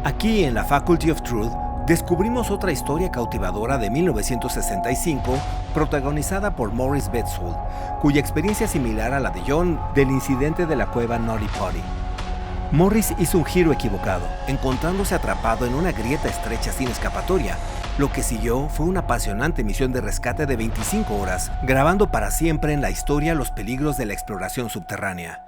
Aquí en la Faculty of Truth descubrimos otra historia cautivadora de 1965 protagonizada por Morris Betzold, cuya experiencia es similar a la de John del incidente de la cueva Naughty Potty. Morris hizo un giro equivocado, encontrándose atrapado en una grieta estrecha sin escapatoria. Lo que siguió fue una apasionante misión de rescate de 25 horas, grabando para siempre en la historia los peligros de la exploración subterránea.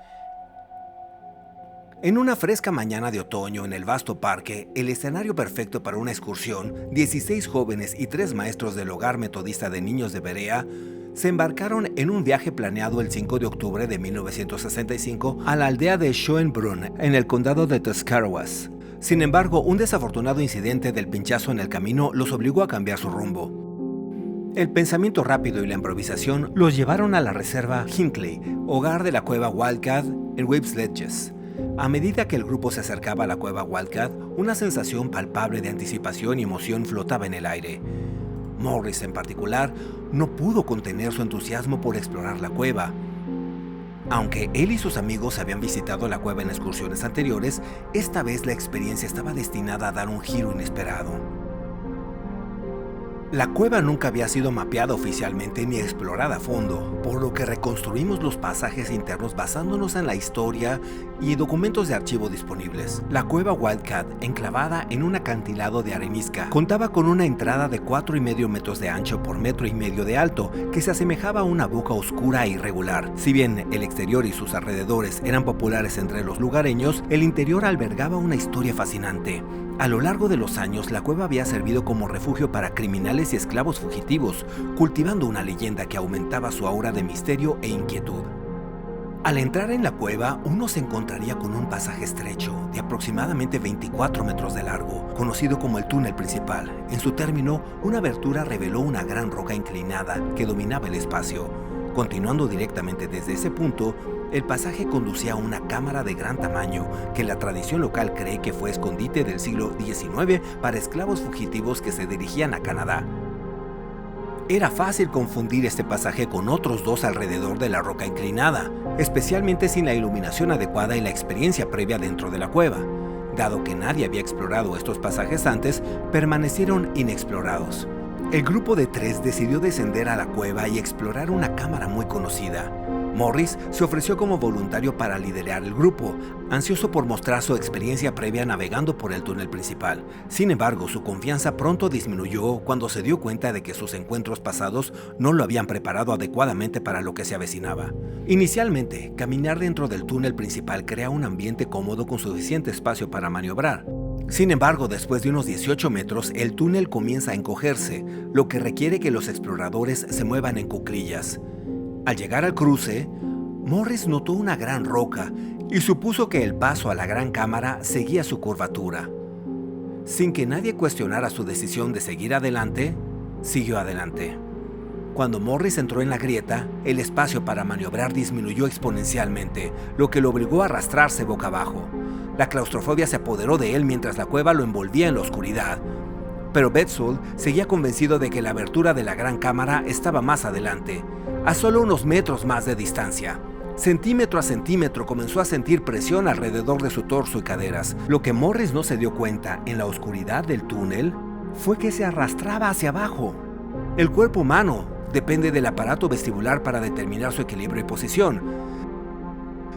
En una fresca mañana de otoño en el vasto parque, el escenario perfecto para una excursión, 16 jóvenes y 3 maestros del hogar metodista de niños de Berea se embarcaron en un viaje planeado el 5 de octubre de 1965 a la aldea de Schönbrunn, en el condado de Tuscarawas. Sin embargo, un desafortunado incidente del pinchazo en el camino los obligó a cambiar su rumbo. El pensamiento rápido y la improvisación los llevaron a la reserva Hinckley, hogar de la cueva Wildcat en Waves Ledges. A medida que el grupo se acercaba a la cueva Wildcat, una sensación palpable de anticipación y emoción flotaba en el aire. Morris, en particular, no pudo contener su entusiasmo por explorar la cueva. Aunque él y sus amigos habían visitado la cueva en excursiones anteriores, esta vez la experiencia estaba destinada a dar un giro inesperado. La cueva nunca había sido mapeada oficialmente ni explorada a fondo, por lo que reconstruimos los pasajes internos basándonos en la historia y documentos de archivo disponibles. La cueva Wildcat, enclavada en un acantilado de arenisca, contaba con una entrada de 4,5 metros de ancho por 1,5 metros de alto, que se asemejaba a una boca oscura e irregular. Si bien el exterior y sus alrededores eran populares entre los lugareños, el interior albergaba una historia fascinante. A lo largo de los años, la cueva había servido como refugio para criminales y esclavos fugitivos, cultivando una leyenda que aumentaba su aura de misterio e inquietud. Al entrar en la cueva, uno se encontraría con un pasaje estrecho, de aproximadamente 24 metros de largo, conocido como el túnel principal. En su término, una abertura reveló una gran roca inclinada que dominaba el espacio. Continuando directamente desde ese punto, el pasaje conducía a una cámara de gran tamaño que la tradición local cree que fue escondite del siglo XIX para esclavos fugitivos que se dirigían a Canadá. Era fácil confundir este pasaje con otros dos alrededor de la roca inclinada, especialmente sin la iluminación adecuada y la experiencia previa dentro de la cueva. Dado que nadie había explorado estos pasajes antes, permanecieron inexplorados. El grupo de 3 decidió descender a la cueva y explorar una cámara muy conocida. Morris se ofreció como voluntario para liderar el grupo, ansioso por mostrar su experiencia previa navegando por el túnel principal. Sin embargo, su confianza pronto disminuyó cuando se dio cuenta de que sus encuentros pasados no lo habían preparado adecuadamente para lo que se avecinaba. Inicialmente, caminar dentro del túnel principal crea un ambiente cómodo con suficiente espacio para maniobrar. Sin embargo, después de unos 18 metros, el túnel comienza a encogerse, lo que requiere que los exploradores se muevan en cuclillas. Al llegar al cruce, Morris notó una gran roca y supuso que el paso a la gran cámara seguía su curvatura. Sin que nadie cuestionara su decisión de seguir adelante, siguió adelante. Cuando Morris entró en la grieta, el espacio para maniobrar disminuyó exponencialmente, lo que lo obligó a arrastrarse boca abajo. La claustrofobia se apoderó de él mientras la cueva lo envolvía en la oscuridad. Pero Betzold seguía convencido de que la abertura de la gran cámara estaba más adelante, a solo unos metros más de distancia. Centímetro a centímetro comenzó a sentir presión alrededor de su torso y caderas. Lo que Morris no se dio cuenta en la oscuridad del túnel fue que se arrastraba hacia abajo. El cuerpo humano depende del aparato vestibular para determinar su equilibrio y posición.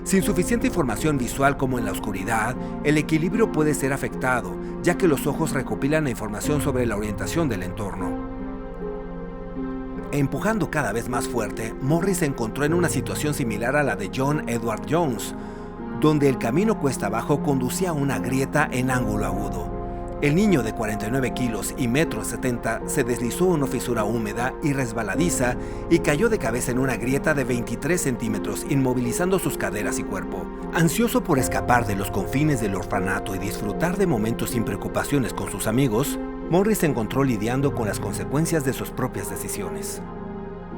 Sin suficiente información visual como en la oscuridad, el equilibrio puede ser afectado, ya que los ojos recopilan la información sobre la orientación del entorno. Empujando cada vez más fuerte, Morris se encontró en una situación similar a la de John Edward Jones, donde el camino cuesta abajo conducía a una grieta en ángulo agudo. El niño de 49 kilos y 1,70 m se deslizó en una fisura húmeda y resbaladiza y cayó de cabeza en una grieta de 23 centímetros, inmovilizando sus caderas y cuerpo. Ansioso por escapar de los confines del orfanato y disfrutar de momentos sin preocupaciones con sus amigos, Morris se encontró lidiando con las consecuencias de sus propias decisiones.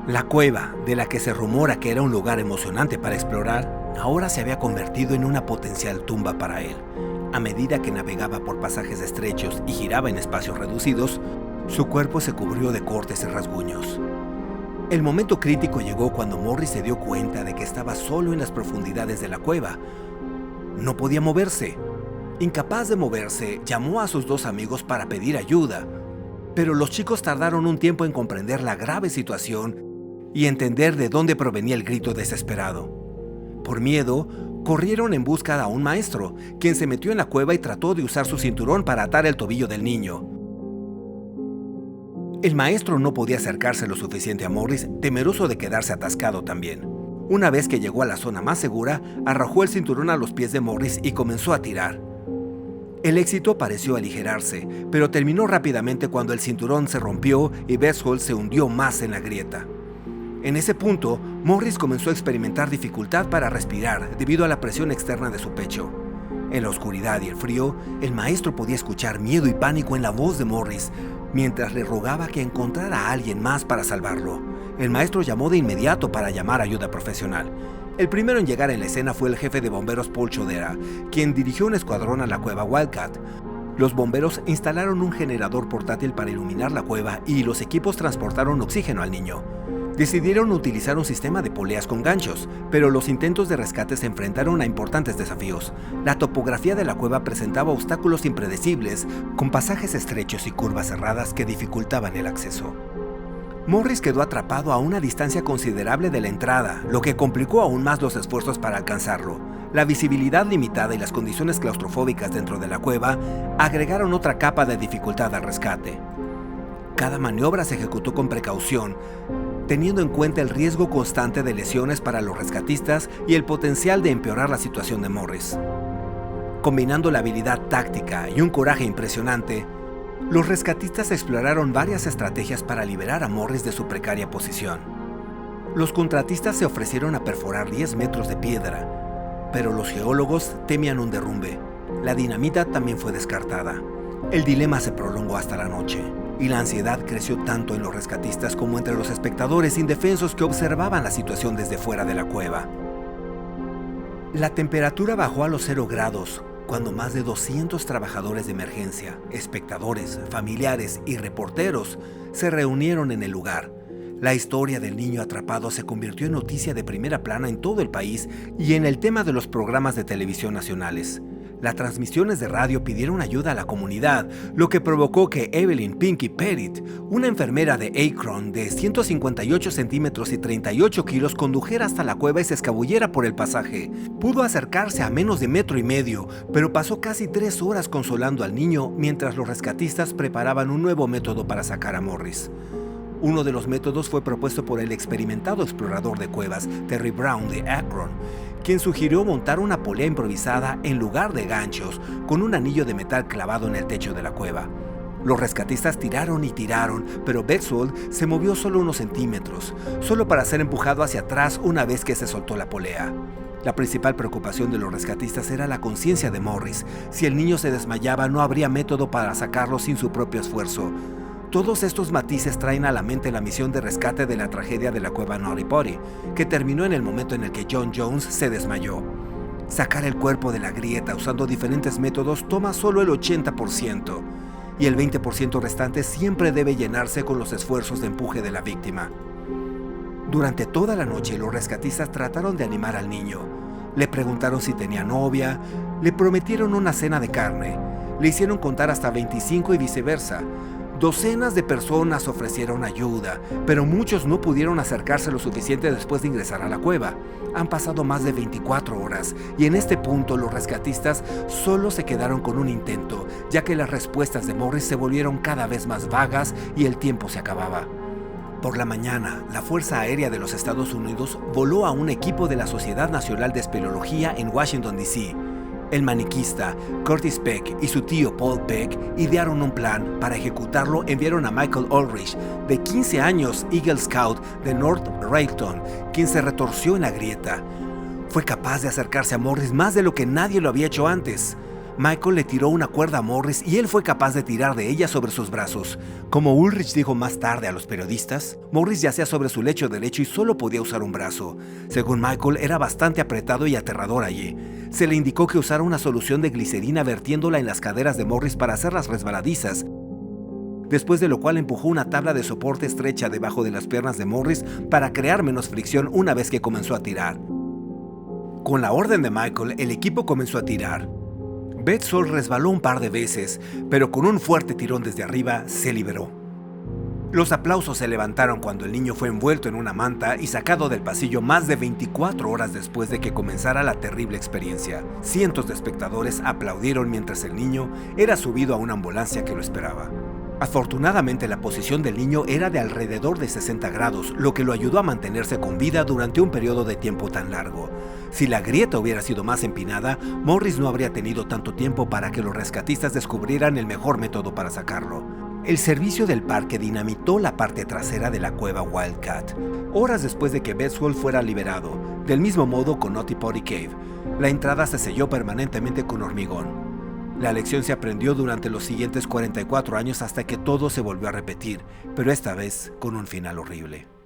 La cueva, de la que se rumora que era un lugar emocionante para explorar, ahora se había convertido en una potencial tumba para él. A medida que navegaba por pasajes estrechos y giraba en espacios reducidos, su cuerpo se cubrió de cortes y rasguños. El momento crítico llegó cuando Morris se dio cuenta de que estaba solo en las profundidades de la cueva. No podía moverse. Incapaz de moverse, llamó a sus dos amigos para pedir ayuda, pero los chicos tardaron un tiempo en comprender la grave situación y entender de dónde provenía el grito desesperado. Por miedo, corrieron en busca a un maestro, quien se metió en la cueva y trató de usar su cinturón para atar el tobillo del niño. El maestro no podía acercarse lo suficiente a Morris, temeroso de quedarse atascado también. Una vez que llegó a la zona más segura, arrojó el cinturón a los pies de Morris y comenzó a tirar. El éxito pareció aligerarse, pero terminó rápidamente cuando el cinturón se rompió y Berthold se hundió más en la grieta. En ese punto, Morris comenzó a experimentar dificultad para respirar debido a la presión externa de su pecho. En la oscuridad y el frío, el maestro podía escuchar miedo y pánico en la voz de Morris, mientras le rogaba que encontrara a alguien más para salvarlo. El maestro llamó de inmediato para llamar ayuda profesional. El primero en llegar en la escena fue el jefe de bomberos Paul Chodera, quien dirigió un escuadrón a la cueva Wildcat. Los bomberos instalaron un generador portátil para iluminar la cueva y los equipos transportaron oxígeno al niño. Decidieron utilizar un sistema de poleas con ganchos, pero los intentos de rescate se enfrentaron a importantes desafíos. La topografía de la cueva presentaba obstáculos impredecibles, con pasajes estrechos y curvas cerradas que dificultaban el acceso. Morris quedó atrapado a una distancia considerable de la entrada, lo que complicó aún más los esfuerzos para alcanzarlo. La visibilidad limitada y las condiciones claustrofóbicas dentro de la cueva agregaron otra capa de dificultad al rescate. Cada maniobra se ejecutó con precaución, teniendo en cuenta el riesgo constante de lesiones para los rescatistas y el potencial de empeorar la situación de Morris. Combinando la habilidad táctica y un coraje impresionante, los rescatistas exploraron varias estrategias para liberar a Morris de su precaria posición. Los contratistas se ofrecieron a perforar 10 metros de piedra, pero los geólogos temían un derrumbe. La dinamita también fue descartada. El dilema se prolongó hasta la noche, y la ansiedad creció tanto en los rescatistas como entre los espectadores indefensos que observaban la situación desde fuera de la cueva. La temperatura bajó a los 0 grados, cuando más de 200 trabajadores de emergencia, espectadores, familiares y reporteros se reunieron en el lugar. La historia del niño atrapado se convirtió en noticia de primera plana en todo el país y en el tema de los programas de televisión nacionales. Las transmisiones de radio pidieron ayuda a la comunidad, lo que provocó que Evelyn Pinky Pettit, una enfermera de Akron de 158 centímetros y 38 kilos, condujera hasta la cueva y se escabullera por el pasaje. Pudo acercarse a menos de 1,5 metros, pero pasó casi 3 horas consolando al niño mientras los rescatistas preparaban un nuevo método para sacar a Morris. Uno de los métodos fue propuesto por el experimentado explorador de cuevas Terry Brown de Akron, quien sugirió montar una polea improvisada en lugar de ganchos, con un anillo de metal clavado en el techo de la cueva. Los rescatistas tiraron y tiraron, pero Berthold se movió solo unos centímetros, solo para ser empujado hacia atrás una vez que se soltó la polea. La principal preocupación de los rescatistas era la conciencia de Morris. Si el niño se desmayaba, no habría método para sacarlo sin su propio esfuerzo. Todos estos matices traen a la mente la misión de rescate de la tragedia de la cueva Naughty Potty, que terminó en el momento en el que John Jones se desmayó. Sacar el cuerpo de la grieta usando diferentes métodos toma solo el 80%, y el 20% restante siempre debe llenarse con los esfuerzos de empuje de la víctima. Durante toda la noche, los rescatistas trataron de animar al niño. Le preguntaron si tenía novia, le prometieron una cena de carne, le hicieron contar hasta 25 y viceversa. Docenas de personas ofrecieron ayuda, pero muchos no pudieron acercarse lo suficiente después de ingresar a la cueva. Han pasado más de 24 horas y en este punto los rescatistas solo se quedaron con un intento, ya que las respuestas de Morris se volvieron cada vez más vagas y el tiempo se acababa. Por la mañana, la Fuerza Aérea de los Estados Unidos voló a un equipo de la Sociedad Nacional de Espeleología en Washington, D.C. El maniquista Curtis Peck y su tío Paul Peck idearon un plan. Para ejecutarlo enviaron a Michael Ulrich, de 15 años, Eagle Scout de North Rayton, quien se retorció en la grieta. Fue capaz de acercarse a Morris más de lo que nadie lo había hecho antes. Michael le tiró una cuerda a Morris y él fue capaz de tirar de ella sobre sus brazos. Como Ulrich dijo más tarde a los periodistas, Morris yacía sobre su lecho derecho y solo podía usar un brazo. Según Michael, era bastante apretado y aterrador allí. Se le indicó que usara una solución de glicerina vertiéndola en las caderas de Morris para hacerlas resbaladizas, después de lo cual empujó una tabla de soporte estrecha debajo de las piernas de Morris para crear menos fricción una vez que comenzó a tirar. Con la orden de Michael, el equipo comenzó a tirar. Betzold resbaló un par de veces, pero con un fuerte tirón desde arriba se liberó. Los aplausos se levantaron cuando el niño fue envuelto en una manta y sacado del pasillo más de 24 horas después de que comenzara la terrible experiencia. Cientos de espectadores aplaudieron mientras el niño era subido a una ambulancia que lo esperaba. Afortunadamente, la posición del niño era de alrededor de 60 grados, lo que lo ayudó a mantenerse con vida durante un periodo de tiempo tan largo. Si la grieta hubiera sido más empinada, Morris no habría tenido tanto tiempo para que los rescatistas descubrieran el mejor método para sacarlo. El servicio del parque dinamitó la parte trasera de la cueva Wildcat, horas después de que Betzold fuera liberado. Del mismo modo con Knotty Potty Cave, la entrada se selló permanentemente con hormigón. La lección se aprendió durante los siguientes 44 años hasta que todo se volvió a repetir, pero esta vez con un final horrible.